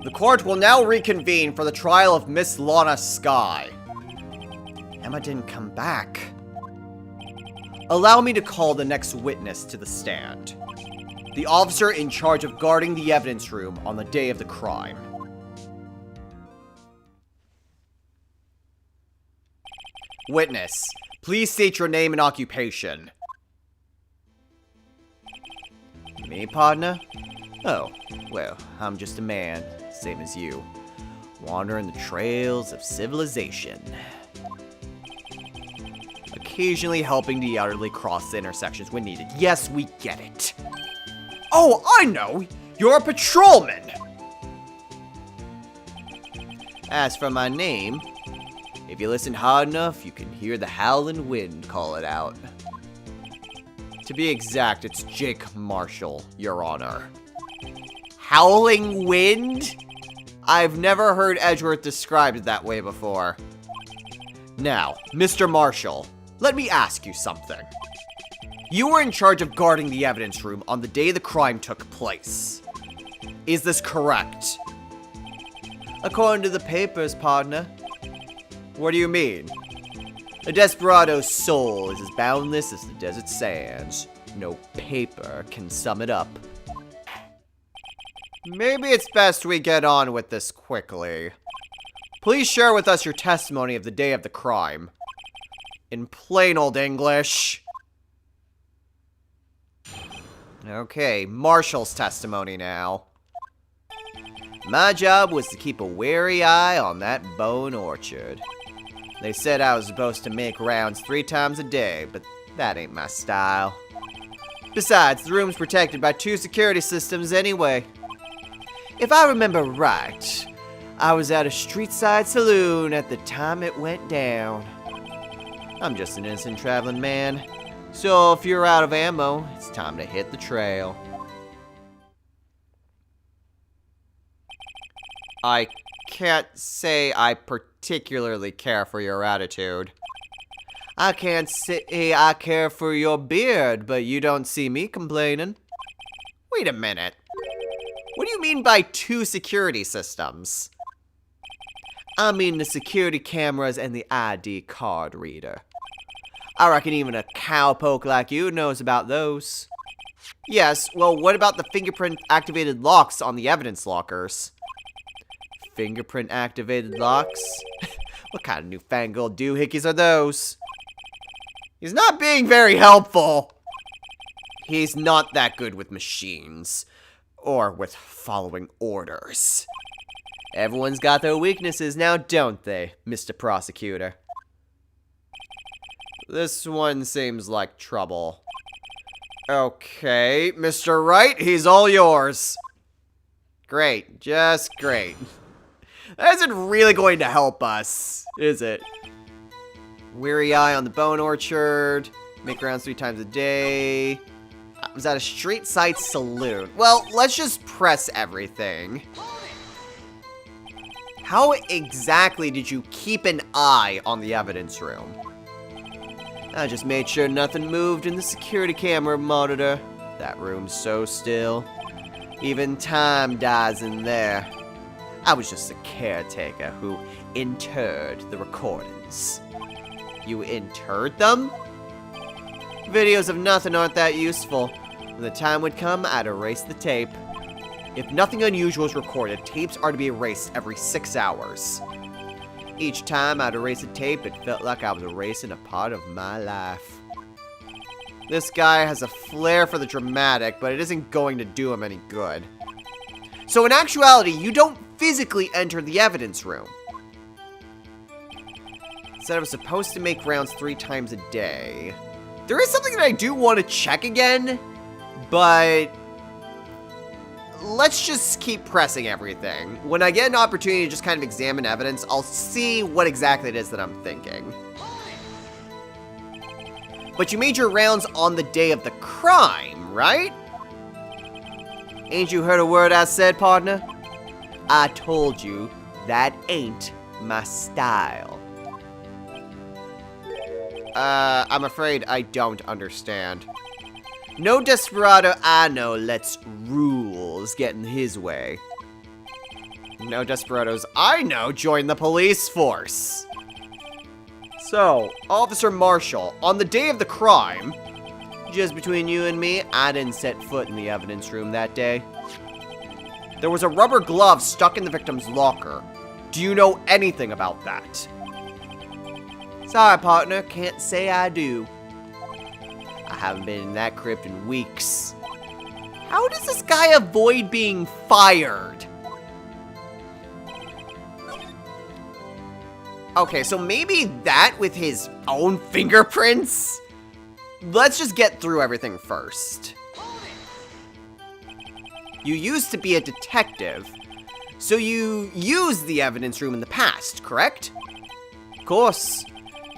The court will now reconvene for the trial of Miss Lana Skye. Emma didn't come back. Allow me to call the next witness to the stand. The officer in charge of guarding the evidence room on the day of the crime. Witness, please state your name and occupation. Me, partner? Oh, well, I'm just a man, same as you, wandering the trails of civilization. Occasionally helping the elderly cross the intersections when needed. Yes, we get it. Oh, I know! You're a patrolman! As for my name, if you listen hard enough, you can hear the howling wind call it out. To be exact, it's Jake Marshall, Your Honor. Howling wind? I've never heard Edgeworth described that way before. Now, Mr. Marshall, let me ask you something. You were in charge of guarding the evidence room on the day the crime took place. Is this correct? According to the papers, partner. What do you mean? A desperado's soul is as boundless as the desert sands. No paper can sum it up. Maybe it's best we get on with this quickly. Please share with us your testimony of the day of the crime. In plain old English. Okay, Marshall's testimony now. My job was to keep a wary eye on that bone orchard. They said I was supposed to make rounds 3 times a day, but that ain't my style. Besides, the room's protected by 2 security systems anyway. If I remember right, I was at a street-side saloon at the time it went down. I'm just an innocent traveling man, so if you're out of ammo, it's time to hit the trail. I can't say I particularly care for your attitude. I can't say I care for your beard, but you don't see me complaining. Wait a minute. What do you mean by 2 security systems? I mean the security cameras and the ID card reader. I reckon even a cowpoke like you knows about those. Yes, well, what about the fingerprint-activated locks on the evidence lockers? Fingerprint-activated locks? What kind of newfangled doohickeys are those? He's not being very helpful. He's not that good with machines. Or with following orders. Everyone's got their weaknesses now, don't they, Mr. Prosecutor? This one seems like trouble. Okay, Mr. Wright, he's all yours. Great, just great. That isn't really going to help us, is it? Weary eye on the bone orchard. Make rounds 3 times a day. I was at a street-side saloon. Well, let's just press everything. How exactly did you keep an eye on the evidence room? I just made sure nothing moved in the security camera monitor. That room's so still. Even time dies in there. I was just a caretaker who interred the recordings. You interred them? Videos of nothing aren't that useful. When the time would come, I'd erase the tape. If nothing unusual is recorded, tapes are to be erased every 6 hours. Each time I'd erase a tape, it felt like I was erasing a part of my life. This guy has a flair for the dramatic, but it isn't going to do him any good. So in actuality, you don't physically enter the evidence room. Said I was supposed to make rounds 3 times a day. There is something that I do want to check again, but let's just keep pressing everything. When I get an opportunity to just kind of examine evidence, I'll see what exactly it is that I'm thinking. But you made your rounds on the day of the crime, right? Ain't you heard a word I said, partner? I told you that ain't my style. I'm afraid I don't understand. No desperado I know lets rules get in his way. No, Desperados I know join the police force. So, Officer Marshall, on the day of the crime, just between you and me, I didn't set foot in the evidence room that day. There was a rubber glove stuck in the victim's locker. Do you know anything about that? Sorry, partner, can't say I do. I haven't been in that crypt in weeks. How does this guy avoid being fired? Okay, so maybe that with his own fingerprints? Let's just get through everything first. You used to be a detective, so you used the evidence room in the past, correct? Of course.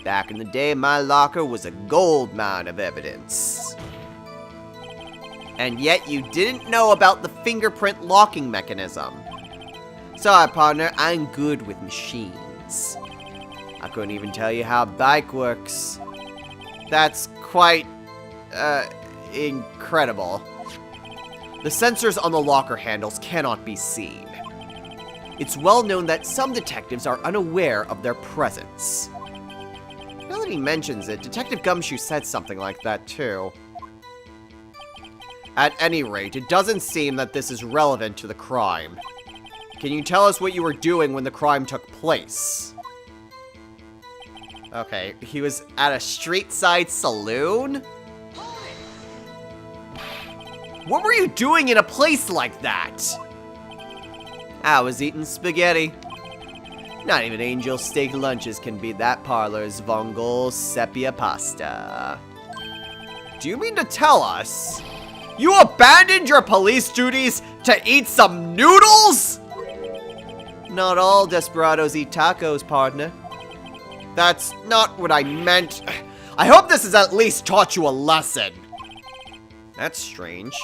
Back in the day, my locker was a gold mine of evidence. And yet you didn't know about the fingerprint locking mechanism. Sorry, partner, I'm good with machines. I couldn't even tell you how a bike works. That's quite, incredible. The sensors on the locker handles cannot be seen. It's well known that some detectives are unaware of their presence. Now that he mentions it, Detective Gumshoe said something like that too. At any rate, it doesn't seem that this is relevant to the crime. Can you tell us what you were doing when the crime took place? Okay, he was at a street-side saloon? What were you doing in a place like that? I was eating spaghetti. Not even Angel steak lunches can beat that parlor's Vongol sepia pasta. Do you mean to tell us you abandoned your police duties to eat some noodles? Not all desperados eat tacos, partner. That's not what I meant. I hope this has at least taught you a lesson. That's strange.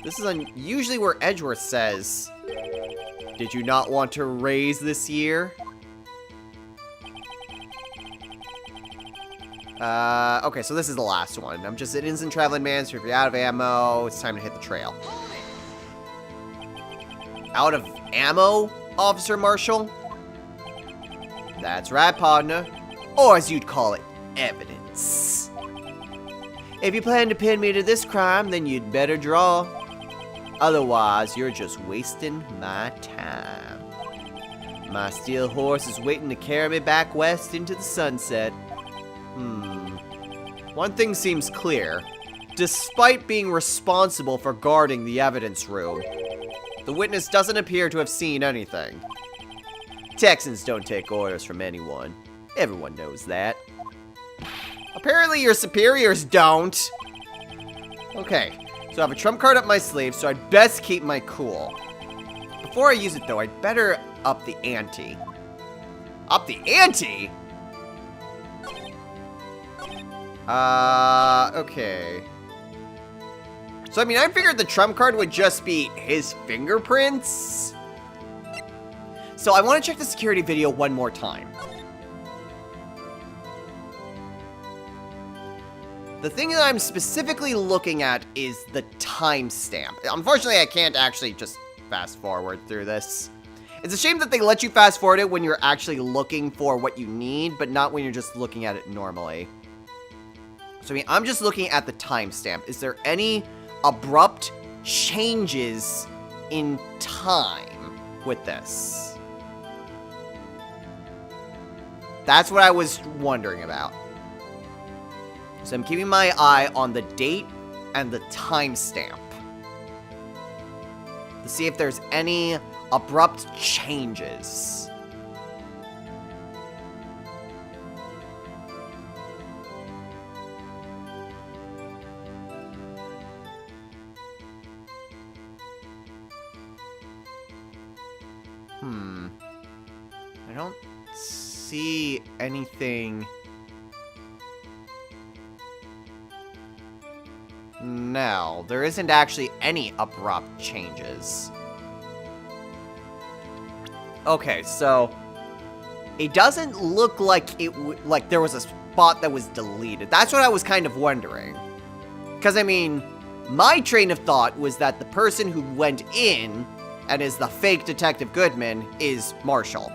This is usually where Edgeworth says, did you not want to raise this year? Okay, so this is the last one. I'm just an instant traveling man, so if you're out of ammo, it's time to hit the trail. Out of ammo, Officer Marshall? That's right, partner. Or as you'd call it, evidence. If you plan to pin me to this crime, then you'd better draw. Otherwise, you're just wasting my time. My steel horse is waiting to carry me back west into the sunset. One thing seems clear. Despite being responsible for guarding the evidence room, the witness doesn't appear to have seen anything. Texans don't take orders from anyone. Everyone knows that. Apparently your superiors don't. Okay, so I have a trump card up my sleeve, so I'd best keep my cool. Before I use it though, I'd better up the ante. Up the ante? Okay. So I mean, I figured the trump card would just be his fingerprints. So I want to check the security video one more time. The thing that I'm specifically looking at is the timestamp. Unfortunately, I can't actually just fast forward through this. It's a shame that they let you fast forward it when you're actually looking for what you need, but not when you're just looking at it normally. So I mean, I'm just looking at the timestamp. Is there any abrupt changes in time with this? That's what I was wondering about. So I'm keeping my eye on the date and the timestamp to see if there's any abrupt changes. I don't see anything. No, there isn't actually any abrupt changes. Okay, so it doesn't look like like there was a spot that was deleted. That's what I was kind of wondering. Because I mean, my train of thought was that the person who went in and is the fake Detective Goodman, is Marshall.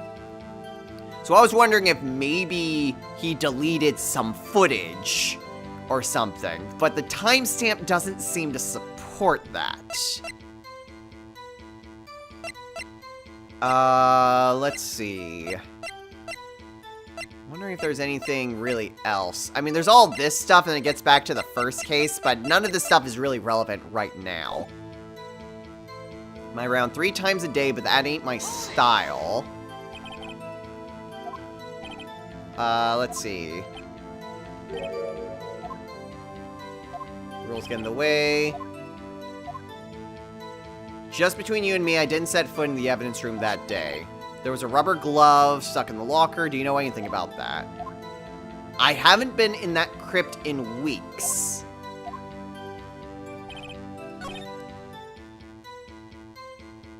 So I was wondering if maybe he deleted some footage or something, but the timestamp doesn't seem to support that. Let's see. Wondering if there's anything really else. I mean, there's all this stuff and it gets back to the first case, but none of this stuff is really relevant right now. I'm around 3 times a day, but that ain't my style. Let's see. Rules get in the way. Just between you and me, I didn't set foot in the evidence room that day. There was a rubber glove stuck in the locker. Do you know anything about that? I haven't been in that crypt in weeks.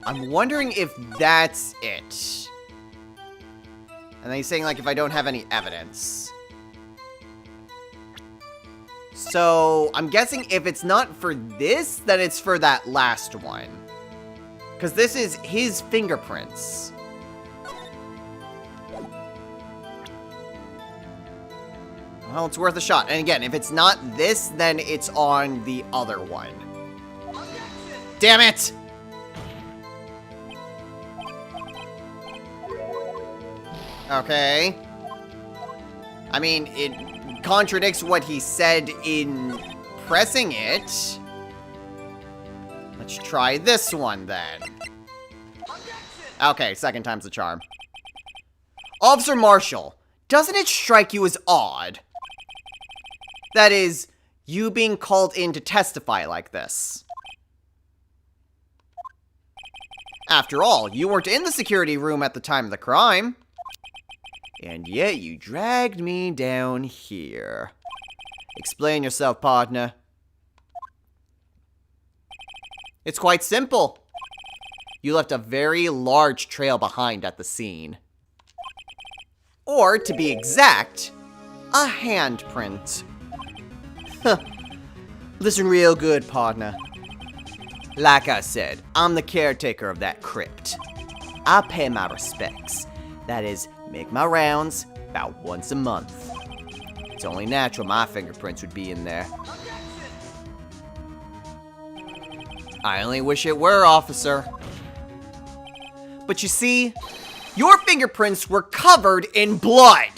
I'm wondering if that's it. And then he's saying, like, if I don't have any evidence. So, I'm guessing if it's not for this, then it's for that last one. Because this is his fingerprints. Well, it's worth a shot. And again, if it's not this, then it's on the other one. Damn it! Okay. I mean, it contradicts what he said in pressing it. Let's try this one, then. Okay, second time's the charm. Officer Marshall, doesn't it strike you as odd? That is, you being called in to testify like this. After all, you weren't in the security room at the time of the crime. And yet you dragged me down here. Explain yourself, partner. It's quite simple. You left a very large trail behind at the scene. Or, to be exact, a handprint. Huh. Listen real good, partner. Like I said, I'm the caretaker of that crypt. I pay my respects. That is, make my rounds about once a month. It's only natural my fingerprints would be in there. I only wish it were, officer. But you see, your fingerprints were covered in blood.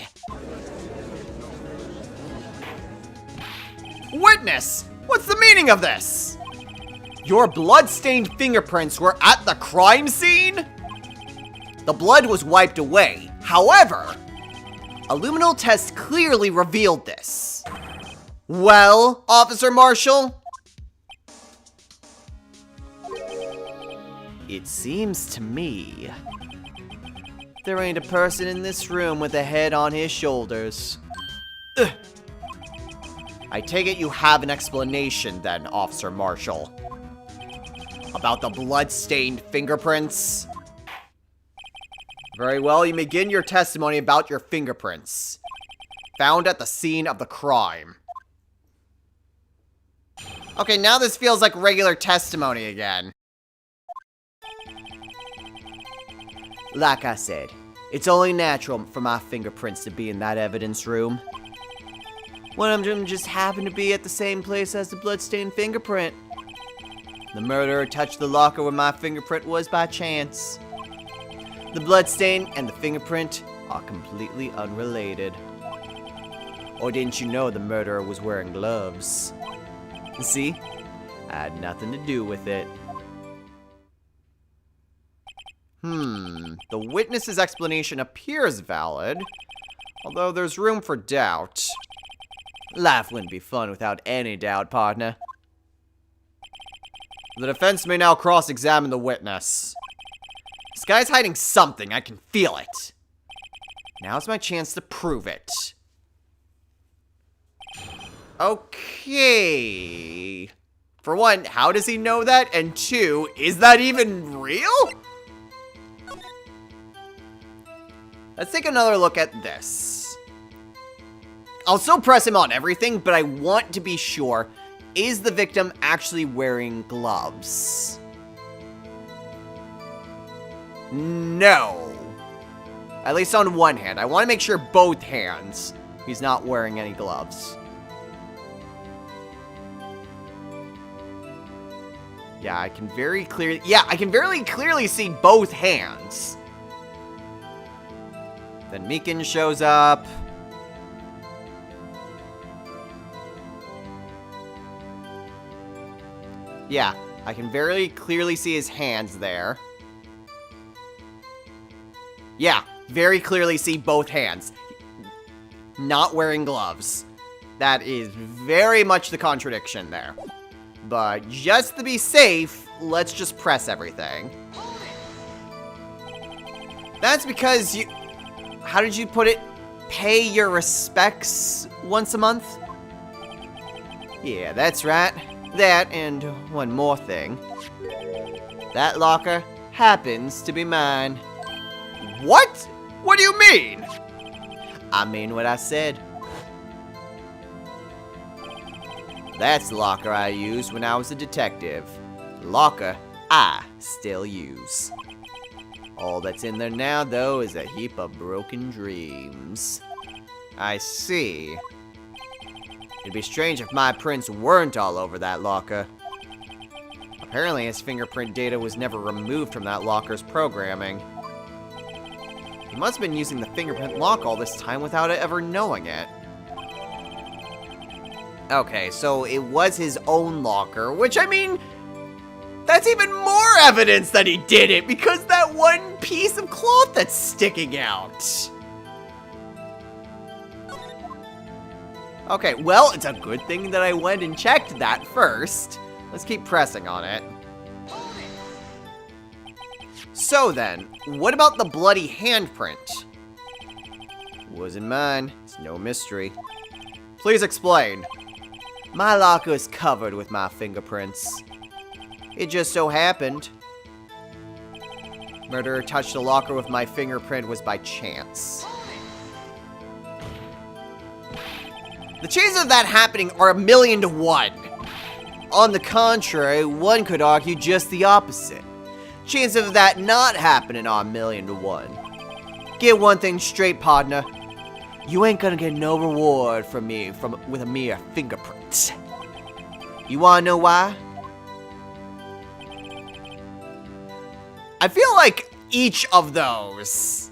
Witness, what's the meaning of this? Your blood-stained fingerprints were at the crime scene? The blood was wiped away. However, a luminol test clearly revealed this. Well, Officer Marshall? It seems to me there ain't a person in this room with a head on his shoulders. Ugh. I take it you have an explanation then, Officer Marshall. About the blood-stained fingerprints? Very well, you may begin your testimony about your fingerprints. Found at the scene of the crime. Okay, now this feels like regular testimony again. Like I said, it's only natural for my fingerprints to be in that evidence room. One of them just happened to be at the same place as the bloodstained fingerprint. The murderer touched the locker where my fingerprint was by chance. The bloodstain and the fingerprint are completely unrelated. Or didn't you know the murderer was wearing gloves? See? I had nothing to do with it. The witness's explanation appears valid, although there's room for doubt. Life wouldn't be fun without any doubt, partner. The defense may now cross-examine the witness. This guy's hiding something, I can feel it. Now's my chance to prove it. Okay. For one, how does he know that? And two, is that even real? Let's take another look at this. I'll still press him on everything, but I want to be sure, is the victim actually wearing gloves? No. At least on one hand. I want to make sure both hands he's not wearing any gloves. Yeah, I can very clearly see both hands. Then Meekin shows up. Yeah, I can very clearly see his hands there. Yeah, very clearly see both hands. Not wearing gloves. That is very much the contradiction there. But just to be safe, let's just press everything. That's because you... How did you put it? Pay your respects once a month? Yeah, that's right. That and one more thing. That locker happens to be mine. What? What do you mean? I mean what I said. That's the locker I used when I was a detective. The locker I still use. All that's in there now, though, is a heap of broken dreams. I see. It'd be strange if my prints weren't all over that locker. Apparently, his fingerprint data was never removed from that locker's programming. He must have been using the fingerprint lock all this time without it ever knowing it. Okay, so it was his own locker, which, I mean, that's even more evidence that he did it, because that one piece of cloth that's sticking out. Okay, well, it's a good thing that I went and checked that first. Let's keep pressing on it. So then, what about the bloody handprint? Wasn't mine. It's no mystery. Please explain. My locker is covered with my fingerprints. It just so happened. Murderer touched the locker with my fingerprint was by chance. The chances of that happening are 1,000,000 to 1. On the contrary, one could argue just the opposite. Chances of that not happening are 1,000,000 to 1. Get one thing straight, partner. You ain't gonna get no reward from me with a mere fingerprint. You wanna know why? I feel like each of those,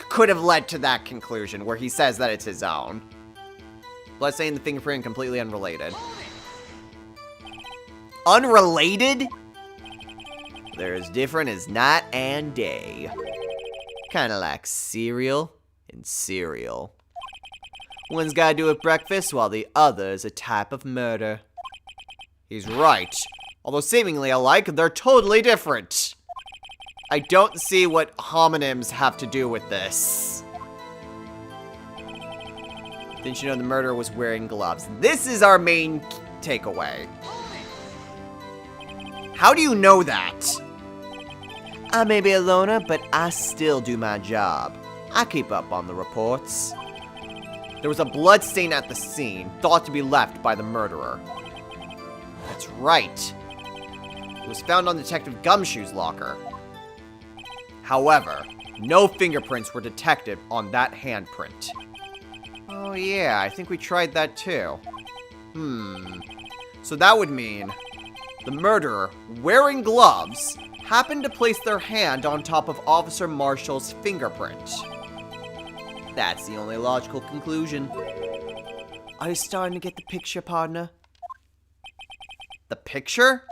could have led to that conclusion where he says that it's his own. Let's say the fingerprint completely unrelated. Unrelated? They're as different as night and day. Kinda like cereal and cereal. One's gotta do with breakfast while the other's a type of murder. He's right. Although seemingly alike, they're totally different. I don't see what homonyms have to do with this. Didn't you know the murderer was wearing gloves? This is our main takeaway. How do you know that? I may be a loner, but I still do my job. I keep up on the reports. There was a blood stain at the scene, thought to be left by the murderer. That's right. It was found on Detective Gumshoe's locker. However, no fingerprints were detected on that handprint. Oh yeah, I think we tried that too. So that would mean the murderer, wearing gloves, happened to place their hand on top of Officer Marshall's fingerprint. That's the only logical conclusion. Are you starting to get the picture, partner? The picture?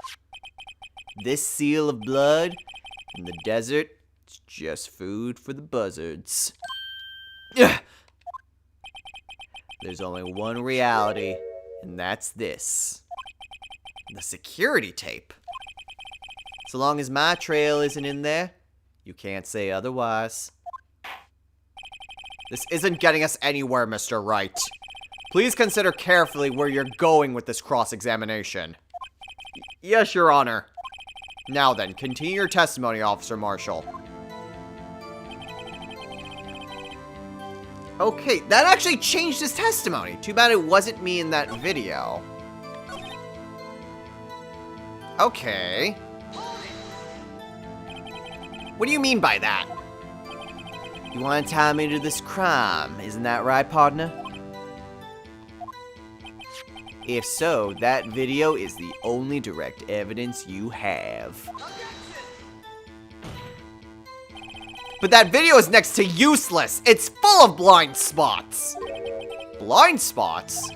This seal of blood in the desert, it's just food for the buzzards. Ugh. There's only one reality, and that's this. The security tape. So long as my trail isn't in there, you can't say otherwise. This isn't getting us anywhere, Mr. Wright. Please consider carefully where you're going with this cross-examination. Yes, Your Honor. Now then, continue your testimony, Officer Marshall. Okay, that actually changed his testimony. Too bad it wasn't me in that video. Okay. What do you mean by that? You want to tie me to this crime, isn't that right, partner? If so, that video is the only direct evidence you have. But that video is next to useless! It's full of blind spots! Blind spots?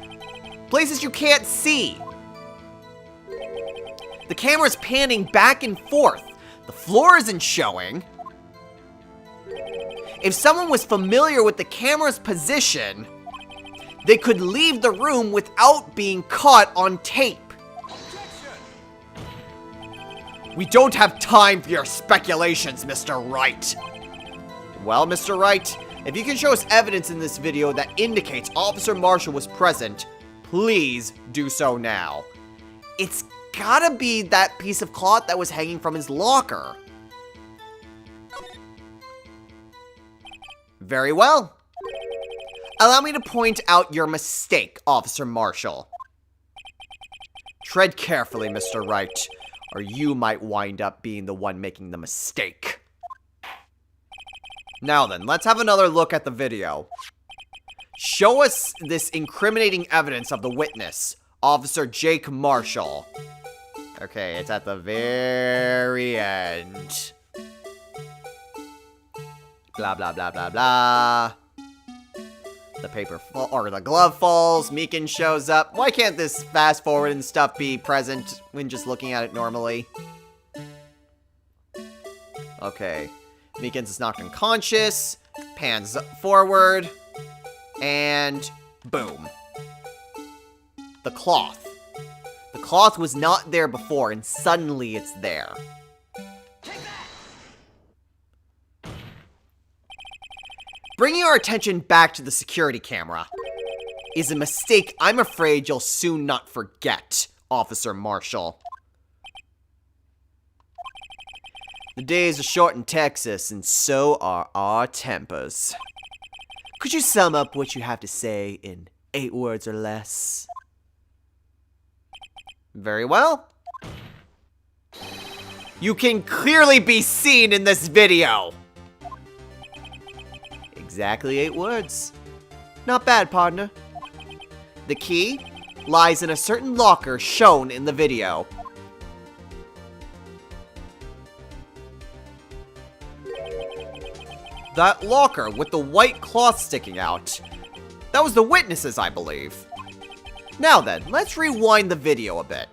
Places you can't see! The camera's panning back and forth. The floor isn't showing. If someone was familiar with the camera's position, they could leave the room without being caught on tape. We don't have time for your speculations, Mr. Wright. Well, Mr. Wright, if you can show us evidence in this video that indicates Officer Marshall was present, please do so now. It's gotta be that piece of cloth that was hanging from his locker. Very well. Allow me to point out your mistake, Officer Marshall. Tread carefully, Mr. Wright, or you might wind up being the one making the mistake. Now then, let's have another look at the video. Show us this incriminating evidence of the witness, Officer Jake Marshall. Okay, it's at the very end. Blah, blah, blah, blah, blah. The glove falls, Meekin shows up. Why can't this fast forward and stuff be present when just looking at it normally? Okay. Meekins is knocked unconscious, pans forward, and boom. The cloth. The cloth was not there before, and suddenly it's there. Bringing our attention back to the security camera is a mistake I'm afraid you'll soon not forget, Officer Marshall. The days are short in Texas, and so are our tempers. Could you sum up what you have to say in 8 words or less? Very well. You can clearly be seen in this video. Exactly 8 words. Not bad, partner. The key lies in a certain locker shown in the video. That locker with the white cloth sticking out. That was the witnesses, I believe. Now then, let's rewind the video a bit.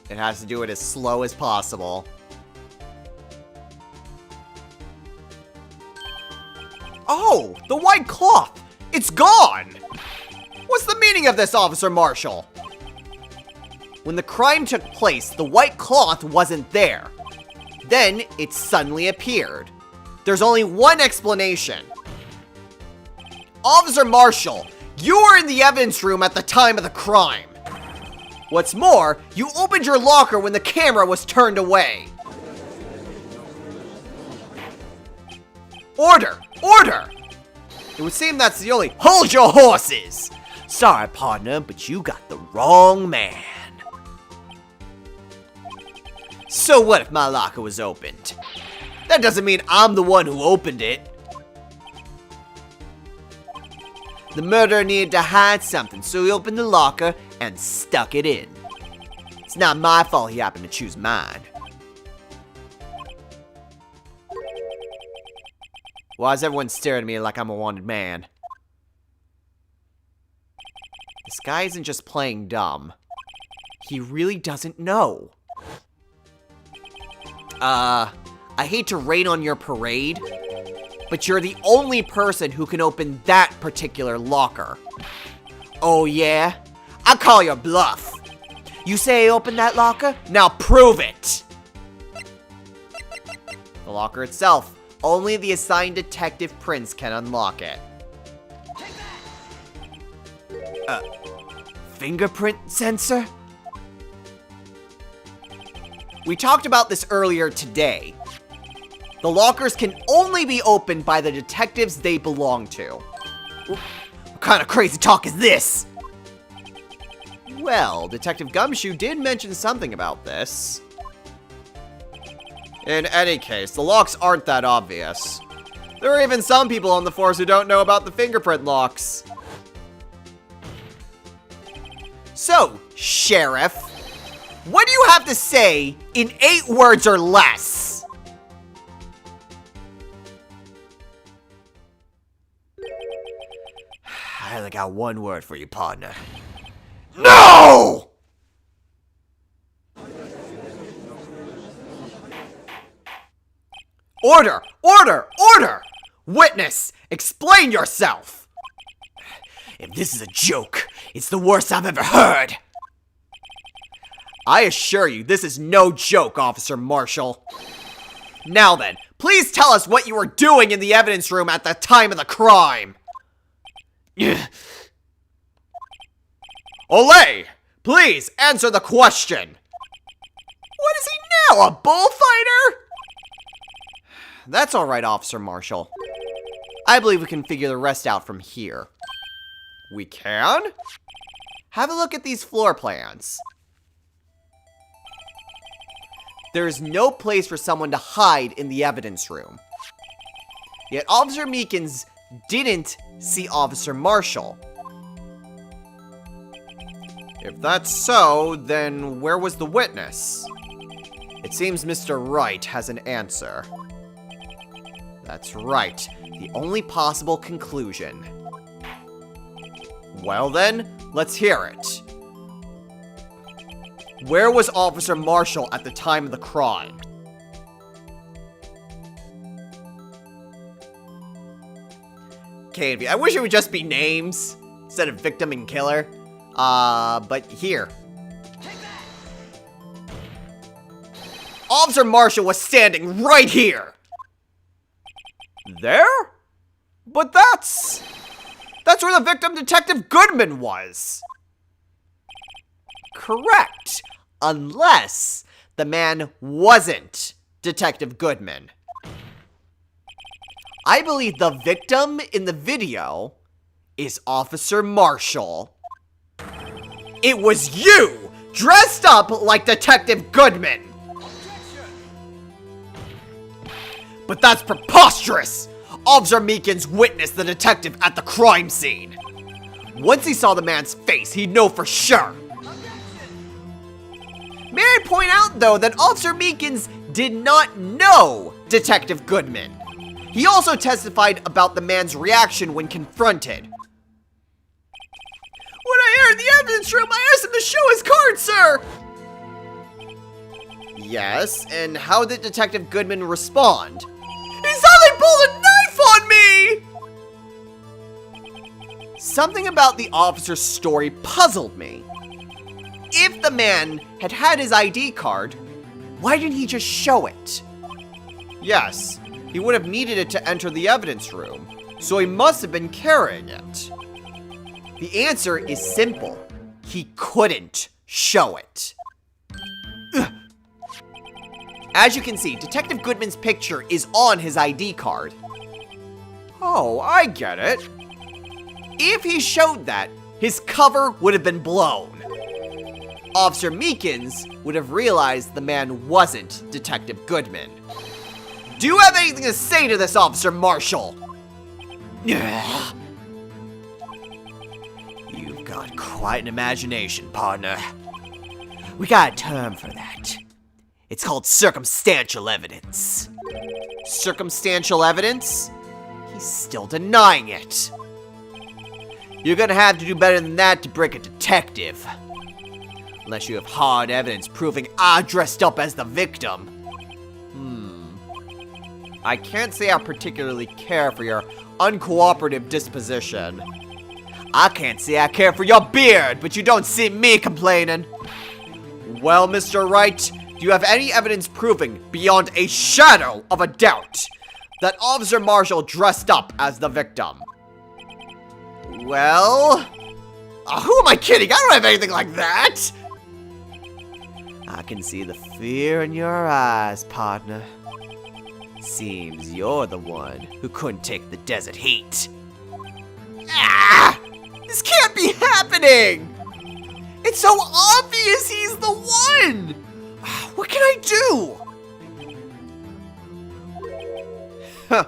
It has to do it as slow as possible. Oh, the white cloth! It's gone! What's the meaning of this, Officer Marshall? When the crime took place, the white cloth wasn't there. Then, it suddenly appeared. There's only one explanation. Officer Marshall, you were in the evidence room at the time of the crime. What's more, you opened your locker when the camera was turned away. Order! Order! It would seem that's the only— Hold your horses! Sorry, partner, but you got the wrong man. So what if my locker was opened? That doesn't mean I'm the one who opened it. The murderer needed to hide something, so he opened the locker and stuck it in. It's not my fault he happened to choose mine. Why is everyone staring at me like I'm a wanted man? This guy isn't just playing dumb. He really doesn't know. I hate to rain on your parade, but you're the only person who can open that particular locker. Oh yeah? I call your bluff. You say I opened that locker? Now prove it! The locker itself. Only the assigned detective Prince can unlock it. Fingerprint sensor? We talked about this earlier today. The lockers can only be opened by the detectives they belong to. What kind of crazy talk is this? Well, Detective Gumshoe did mention something about this. In any case, the locks aren't that obvious. There are even some people on the force who don't know about the fingerprint locks. So, Sheriff, what do you have to say in 8 words or less? I only got 1 word for you, partner. No! Order! Order! Order! Witness, explain yourself! If this is a joke, it's the worst I've ever heard. I assure you, this is no joke, Officer Marshall. Now then, please tell us what you were doing in the evidence room at the time of the crime. Olay! Please answer the question. What is he now, a bullfighter? That's alright, Officer Marshall. I believe we can figure the rest out from here. We can? Have a look at these floor plans. There is no place for someone to hide in the evidence room. Yet Officer Meekins didn't see Officer Marshall. If that's so, then where was the witness? It seems Mr. Wright has an answer. That's right, the only possible conclusion. Well then, let's hear it. Where was Officer Marshall at the time of the crime? Okay, I wish it would just be names instead of victim and killer. But here. Officer Marshall was standing right here! There? But that's where the victim, Detective Goodman, was. Correct. Unless the man wasn't Detective Goodman. I believe the victim in the video is Officer Marshall. It was you, dressed up like Detective Goodman. But that's preposterous! Officer Meekins witnessed the detective at the crime scene. Once he saw the man's face, he'd know for sure. May I point out, though, that Officer Meekins did not know Detective Goodman. He also testified about the man's reaction when confronted. When I entered the evidence room, I asked him to show his card, sir! Yes, and how did Detective Goodman respond? He suddenly pulled a knife on me! Something about the officer's story puzzled me. If the man had had his ID card, why didn't he just show it? Yes, he would have needed it to enter the evidence room, so he must have been carrying it. The answer is simple. He couldn't show it. Ugh. As you can see, Detective Goodman's picture is on his ID card. Oh, I get it. If he showed that, his cover would have been blown. Officer Meekins would have realized the man wasn't Detective Goodman. Do you have anything to say to this, Officer Marshall? You've got quite an imagination, partner. We got a term for that. It's called circumstantial evidence. Circumstantial evidence? He's still denying it. You're gonna have to do better than that to break a detective. Unless you have hard evidence proving I dressed up as the victim. I can't say I particularly care for your uncooperative disposition. I can't say I care for your beard, but you don't see me complaining. Well, Mr. Wright, do you have any evidence proving, beyond a shadow of a doubt, that Officer Marshall dressed up as the victim? Well, who am I kidding? I don't have anything like that. I can see the fear in your eyes, partner. Seems you're the one who couldn't take the desert heat. Ah! This can't be happening! It's so obvious he's the one! What can I do? Huh.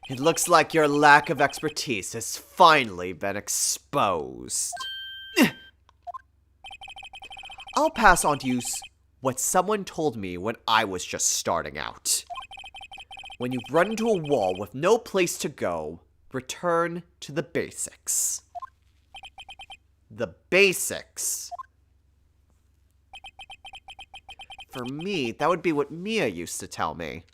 It looks like your lack of expertise has finally been exposed. I'll pass on to you what someone told me when I was just starting out. When you've run into a wall with no place to go, return to the basics. The basics. For me, that would be what Mia used to tell me.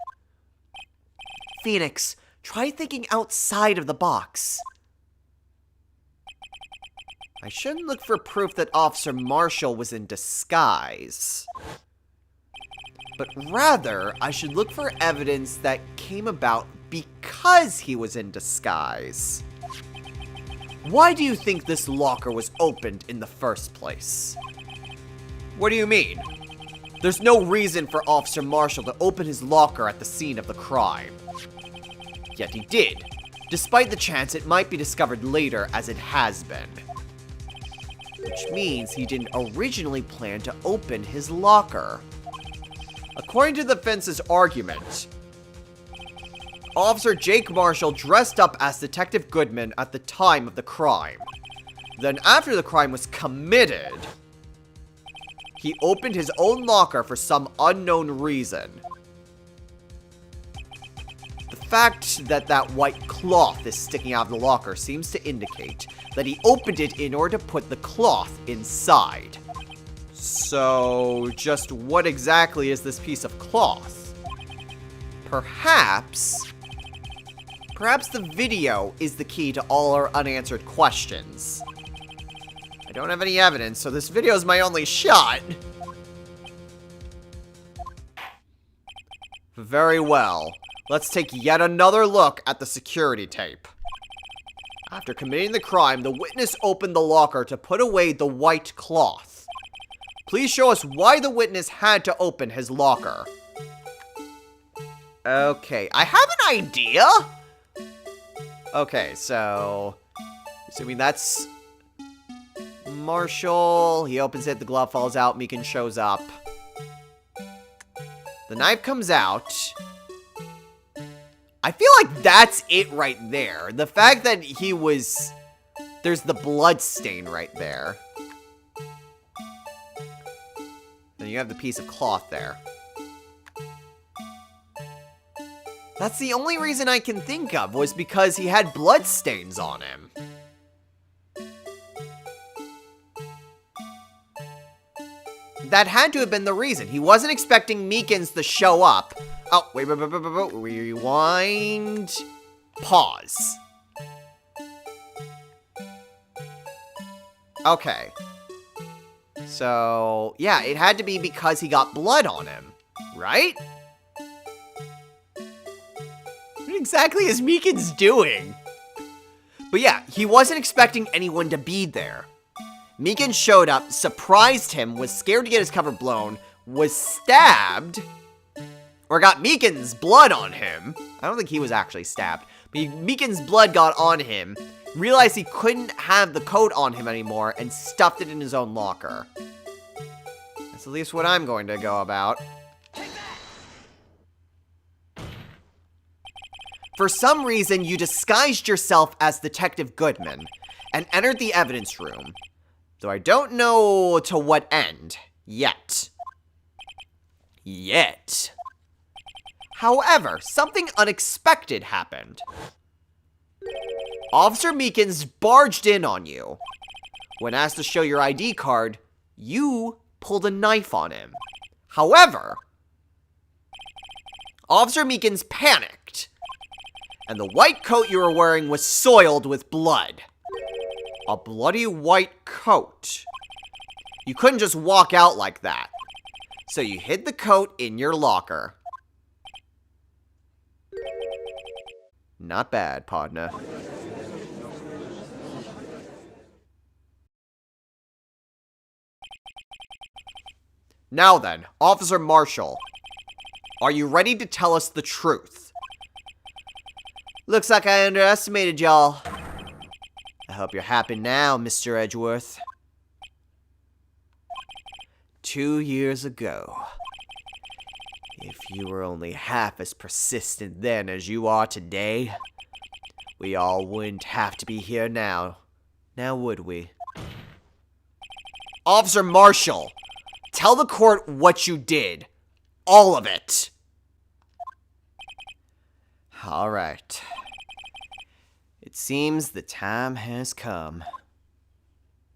Phoenix, try thinking outside of the box. I shouldn't look for proof that Officer Marshall was in disguise. But rather, I should look for evidence that came about because he was in disguise. Why do you think this locker was opened in the first place? What do you mean? There's no reason for Officer Marshall to open his locker at the scene of the crime. Yet he did, despite the chance it might be discovered later as it has been. Which means he didn't originally plan to open his locker. According to the defense's argument, Officer Jake Marshall dressed up as Detective Goodman at the time of the crime. Then after the crime was committed, he opened his own locker for some unknown reason. The fact that that white cloth is sticking out of the locker seems to indicate that he opened it in order to put the cloth inside. So, just what exactly is this piece of cloth? Perhaps the video is the key to all our unanswered questions. I don't have any evidence, so this video is my only shot. Very well. Let's take yet another look at the security tape. After committing the crime, the witness opened the locker to put away the white cloth. Please show us why the witness had to open his locker. Okay, I have an idea. Okay, so assuming that's Marshall. He opens it, the glove falls out, Meekin shows up. The knife comes out. I feel like that's it right there. The fact that there's the blood stain right there. Then you have the piece of cloth there. That's the only reason I can think of, was because he had blood stains on him. That had to have been the reason. He wasn't expecting Meekins to show up. Oh, wait, rewind. Pause. Okay. So, yeah, it had to be because he got blood on him, right? What exactly is Meekins doing? But yeah, he wasn't expecting anyone to be there. Meekins showed up, surprised him, was scared to get his cover blown, was stabbed, or got Meekins' blood on him. I don't think he was actually stabbed, but Meekins' blood got on him, realized he couldn't have the coat on him anymore, and stuffed it in his own locker. That's at least what I'm going to go about. For some reason, you disguised yourself as Detective Goodman and entered the evidence room. Though I don't know to what end. Yet. However, something unexpected happened. Officer Meekins barged in on you. When asked to show your ID card, you pulled a knife on him. However, Officer Meekins panicked, and the white coat you were wearing was soiled with blood. A bloody white coat. You couldn't just walk out like that. So you hid the coat in your locker. Not bad, partner. Now then, Officer Marshall. Are you ready to tell us the truth? Looks like I underestimated y'all. I hope you're happy now, Mr. Edgeworth. 2 years ago, if you were only half as persistent then as you are today, we all wouldn't have to be here now. Now would we? Officer Marshall, tell the court what you did. All of it. All right. It seems the time has come.